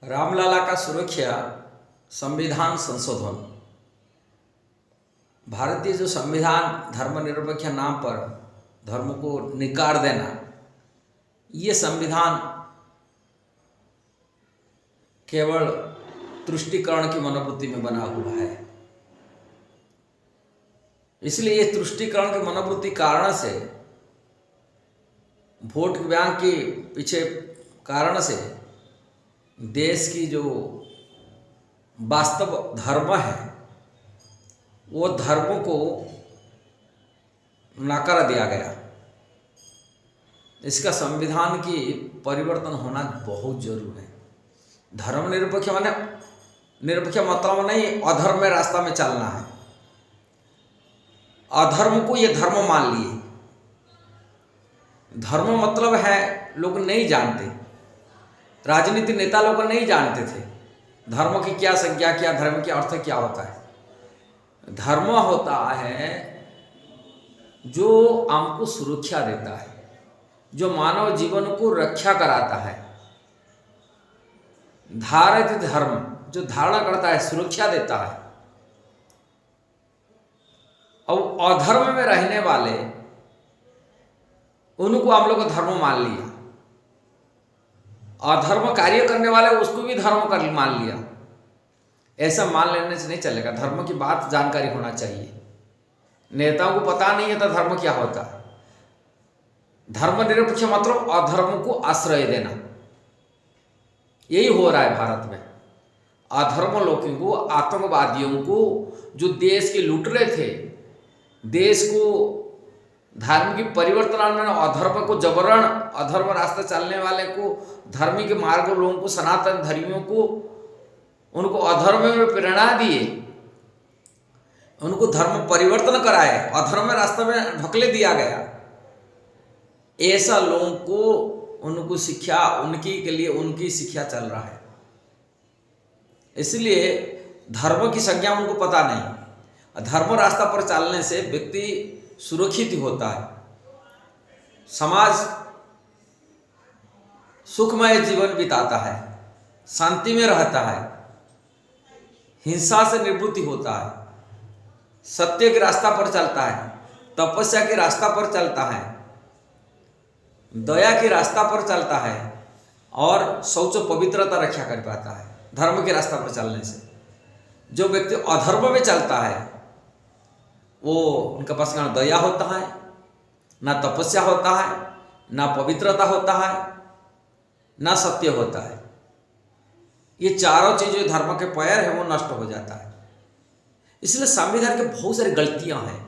रामलला का सुरक्षा संविधान संशोधन। भारतीय जो संविधान धर्मनिरपेक्ष नाम पर धर्म को निकार देना, ये संविधान केवल तुष्टीकरण की मनोवृत्ति में बना हुआ है। इसलिए ये तुष्टीकरण की मनोवृत्ति कारण से, वोट बैंक के पीछे कारण से देश की जो वास्तव धर्म है वो धर्म को नकार दिया गया। इसका संविधान की परिवर्तन होना बहुत जरूरी है। धर्मनिरपेक्ष माने निरपेक्ष मतलब नहीं अधर्म में रास्ता में चलना है। अधर्म को ये धर्म मान लिए। धर्म मतलब है लोग नहीं जानते, राजनीति नेता लोग नहीं जानते थे धर्म की क्या संज्ञा, क्या धर्म की अर्थ क्या होता है। धर्म होता है जो हमको सुरक्षा देता है, जो मानव जीवन को रक्षा कराता है। धारित धर्म जो धारणा करता है, सुरक्षा देता है। और अधर्म में रहने वाले उनको हम लोग धर्म मान लिया। अधर्म कार्य करने वाले उसको भी धर्म कर मान लिया। ऐसा मान लेने से नहीं चलेगा। धर्म की बात जानकारी होना चाहिए। नेताओं को पता नहीं है तो धर्म क्या होता है। धर्मनिरपेक्ष मतलब अधर्म को आश्रय देना। यही हो रहा है भारत में। अधर्म लोगों को, आतंकवादियों को जो देश के लूट रहे थे, देश को धार्मिक परिवर्तन आने, अधर्म को जबरन, अधर्म रास्ते चलने वाले को, धार्मिक मार्ग लोगों को, सनातन धर्मियों को, उनको अधर्म में प्रेरणा दिए, उनको धर्म परिवर्तन कराए, अधर्म रास्ते में ढकेले दिया गया। ऐसा लोगों को उनको शिक्षा, उनकी के लिए उनकी शिक्षा चल रहा है। इसलिए धर्म की संज्ञा उनको पता नहीं। धर्म रास्ता पर चलने से व्यक्ति सुरक्षित होता है, समाज सुखमय जीवन बिताता है, शांति में रहता है, हिंसा से निवृत्ति होता है, सत्य के रास्ता पर चलता है, तपस्या के रास्ता पर चलता है, दया के रास्ता पर चलता है और शौच पवित्रता रक्षा कर पाता है। धर्म के रास्ता पर चलने से जो व्यक्ति अधर्म में चलता है वो, उनके पास ना दया होता है, ना तपस्या होता है, ना पवित्रता होता है, ना सत्य होता है। ये चारों चीजें धर्म के पैर है वो नष्ट हो जाता है। इसलिए संविधान के बहुत सारी गलतियां हैं,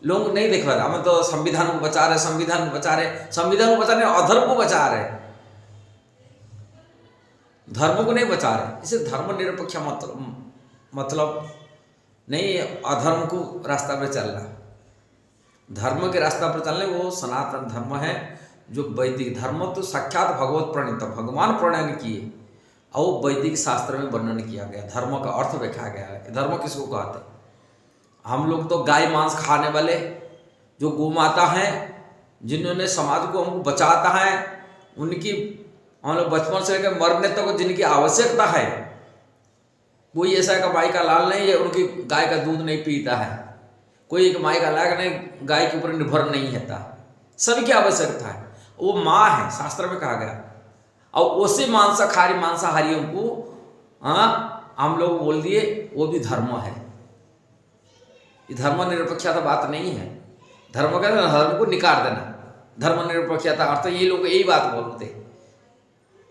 लोग नहीं देख रहे। हम तो संविधान को बचा रहे, संविधान को बचा रहे, संविधान को बचा रहे, अधर्म को बचा रहे, धर्म को नहीं बचा रहे। इसे धर्मनिरपेक्ष मतलब नहीं, अधर्म को रास्ता पर चलना। धर्म के रास्ता पर चलने वो सनातन धर्म है, जो वैदिक धर्म तो साक्षात भगवत प्रणीत, भगवान प्रणयन किए और वैदिक शास्त्र में वर्णन किया गया। धर्म का अर्थ देखा गया है। धर्म किसको कहते हैं? हम लोग तो गाय मांस खाने वाले जो गौ माता हैं, जिन्होंने समाज को हमको बचाता है, उनकी हम लोग बचपन से लेकर मरने तक जिनकी आवश्यकता है, कोई ऐसा का माई का लाल नहीं है उनकी गाय का दूध नहीं पीता है, कोई एक माई का लाल नहीं गाय के ऊपर निर्भर नहीं रहता। सभी की आवश्यकता है, वो माँ है, शास्त्र में कहा गया। और उसी मांसाहारियों को हम लोग बोल दिए वो भी धर्म है। ये धर्मनिरपेक्षता बात नहीं है। धर्म का धर्म को निकार देना, धर्मनिरपेक्षता अर्थ ये लोग यही बात बोलते।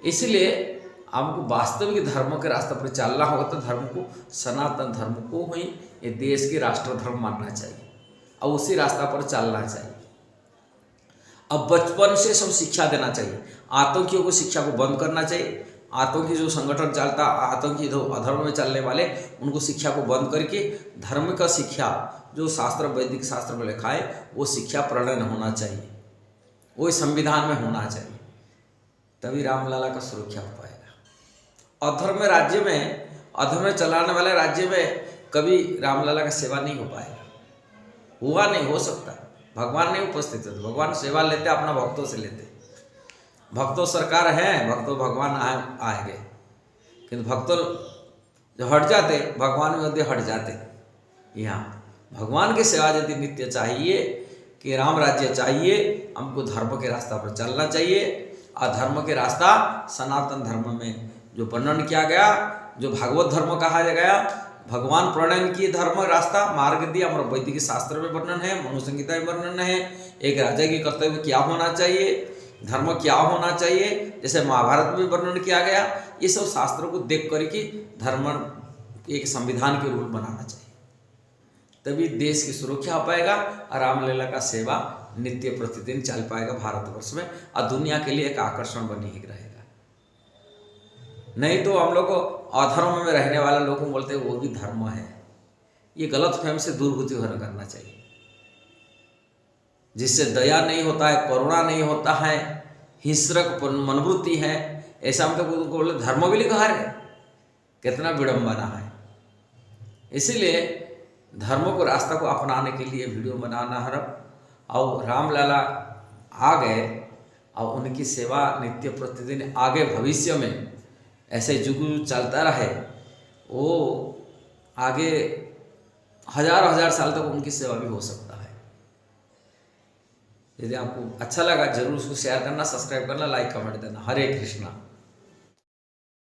इसलिए हमको वास्तविक धर्म के रास्ते पर चलना होगा तो धर्म को, सनातन धर्म को ही ये देश के राष्ट्र धर्म मानना चाहिए और उसी रास्ता पर चलना चाहिए। अब बचपन से सब शिक्षा देना चाहिए। आतंकियों को शिक्षा को बंद करना चाहिए। आतंकी जो संगठन चलता, आतंकी जो अधर्म में चलने वाले, उनको शिक्षा को बंद करके धर्म का शिक्षा जो शास्त्र, वैदिक शास्त्र में लिखा है वो शिक्षा प्रणयन होना चाहिए, वो संविधान में होना चाहिए। तभी रामलला का सुरक्षा हो पाएगा। अधर्म राज्य में, अधर्म चलाने वाले राज्य में कभी रामलला का सेवा नहीं हो पाएगा, हुआ नहीं हो सकता। भगवान नहीं उपस्थित है, भगवान सेवा लेते अपना भक्तों से लेते। भक्तों सरकार है, भक्तों भगवान आएंगे। किंतु भक्तों जो हट जाते, भगवान में यदि हट जाते, यहाँ भगवान की सेवा यदि नित्य चाहिए कि राम राज्य चाहिए, हमको धर्म के रास्ता पर चलना चाहिए। और धर्म के रास्ता सनातन धर्म में जो वर्णन किया गया, जो भागवत धर्म कहा गया, भगवान प्रणयन की धर्म रास्ता मार्ग दिया, हमारे वैदिक शास्त्र में वर्णन है, मनुसंहिता में वर्णन है। एक राजा की कर्तव्य क्या होना चाहिए, धर्म क्या होना चाहिए, जैसे महाभारत में वर्णन किया गया। ये सब शास्त्रों को देख करके धर्म एक संविधान के रूप बनाना चाहिए, तभी देश की सुरक्षा हो पाएगा और रामलीला का सेवा नित्य प्रतिदिन चल पाएगा भारतवर्ष में, और दुनिया के लिए एक आकर्षण बनी ही रहेगा। नहीं तो हम लोग को अधर्म में रहने वाले लोगों को बोलते हैं वो भी धर्म है। ये गलत फहम से दूरगति करना चाहिए, जिससे दया नहीं होता है, करुणा नहीं होता है, हिंसक मनोवृत्ति है, ऐसा हम तो बोले धर्म भी लिखा है, कितना विडंबना है। इसीलिए धर्म को रास्ता को अपनाने के लिए वीडियो बनाना है। और रामलला आ गए और उनकी सेवा नित्य प्रतिदिन आगे भविष्य में ऐसे युग चलता रहे, वो आगे हजार साल तक उनकी सेवा भी हो सकता है। यदि आपको अच्छा लगा जरूर उसको शेयर करना, सब्सक्राइब करना, लाइक कमेंट देना। हरे कृष्णा।